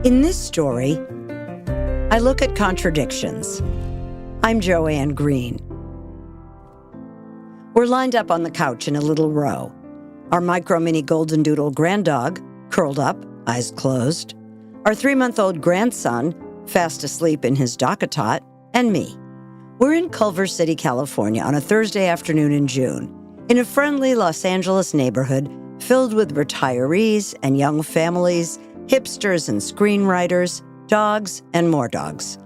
In this story, I look at contradictions. I'm Joanne Green. We're lined up on the couch in a little row. Our micro-mini golden doodle granddog, curled up, eyes closed. Our 3-month-old grandson, fast asleep in his dock-a-tot, and me. We're in Culver City, California on a Thursday afternoon in June, in a friendly Los Angeles neighborhood filled with retirees and young families, hipsters and screenwriters, dogs and more dogs.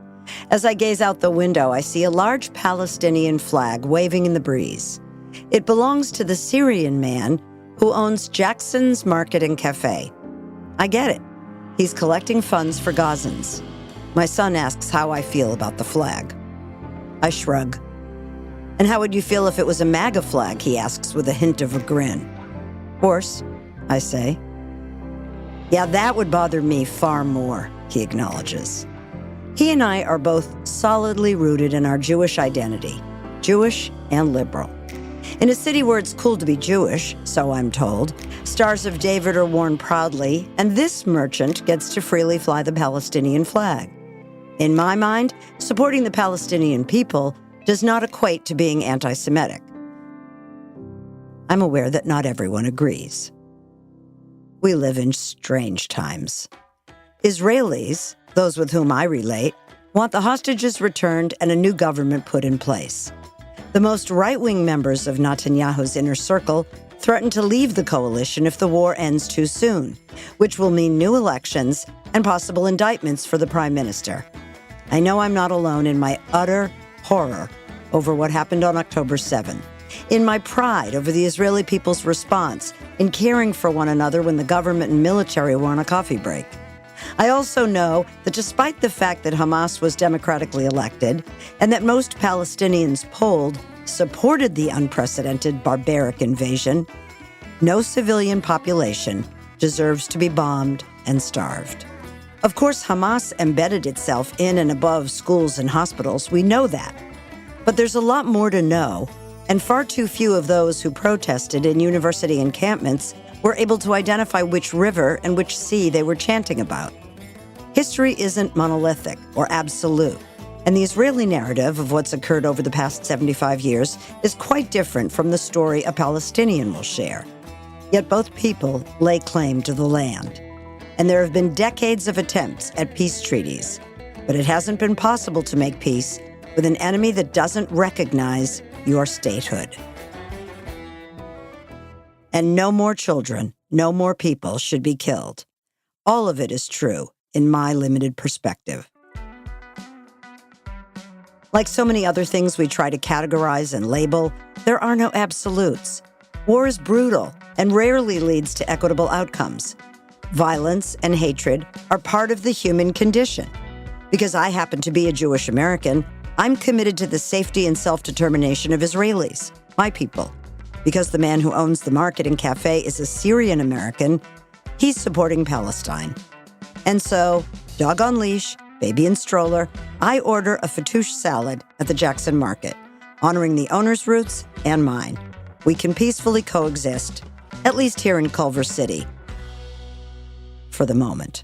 As I gaze out the window, I see a large Palestinian flag waving in the breeze. It belongs to the Syrian man who owns Jackson's Market and Café. I get it. He's collecting funds for Gazans. My son asks how I feel about the flag. I shrug. And how would you feel if it was a MAGA flag, he asks with a hint of a grin. Horse, I say. Yeah, that would bother me far more, he acknowledges. He and I are both solidly rooted in our Jewish identity, Jewish and liberal. In a city where it's cool to be Jewish, so I'm told, Stars of David are worn proudly, and this merchant gets to freely fly the Palestinian flag. In my mind, supporting the Palestinian people does not equate to being anti-Semitic. I'm aware that not everyone agrees. We live in strange times. Israelis, those with whom I relate, want the hostages returned and a new government put in place. The most right-wing members of Netanyahu's inner circle threaten to leave the coalition if the war ends too soon, which will mean new elections and possible indictments for the prime minister. I know I'm not alone in my utter horror over what happened on October 7th, in my pride over the Israeli people's response in caring for one another when the government and military were on a coffee break. I also know that despite the fact that Hamas was democratically elected and that most Palestinians polled supported the unprecedented barbaric invasion, no civilian population deserves to be bombed and starved. Of course, Hamas embedded itself in and above schools and hospitals. We know that. But there's a lot more to know, and far too few of those who protested in university encampments were able to identify which river and which sea they were chanting about. History isn't monolithic or absolute, and the Israeli narrative of what's occurred over the past 75 years is quite different from the story a Palestinian will share. Yet both people lay claim to the land. And there have been decades of attempts at peace treaties, but it hasn't been possible to make peace with an enemy that doesn't recognize your statehood. And no more children, no more people should be killed. All of it is true in my limited perspective. Like so many other things we try to categorize and label, there are no absolutes. War is brutal and rarely leads to equitable outcomes. Violence and hatred are part of the human condition. Because I happen to be a Jewish American, I'm committed to the safety and self-determination of Israelis, my people. Because the man who owns the market and cafe is a Syrian American, he's supporting Palestine. And so, dog on leash, baby in stroller, I order a fattoush salad at the Jackson Market, honoring the owner's roots and mine. We can peacefully coexist, at least here in Culver City, for the moment.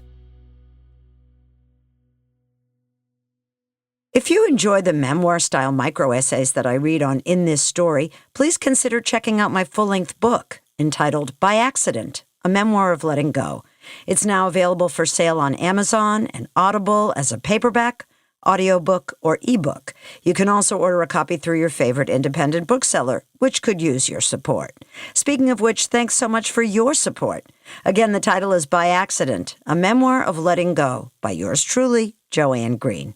If you enjoy the memoir-style micro-essays that I read on In This Story, please consider checking out my full-length book entitled By Accident, A Memoir of Letting Go. It's now available for sale on Amazon and Audible as a paperback, audiobook, or ebook. You can also order a copy through your favorite independent bookseller, which could use your support. Speaking of which, thanks so much for your support. Again, the title is By Accident, A Memoir of Letting Go by yours truly, Joanne Green.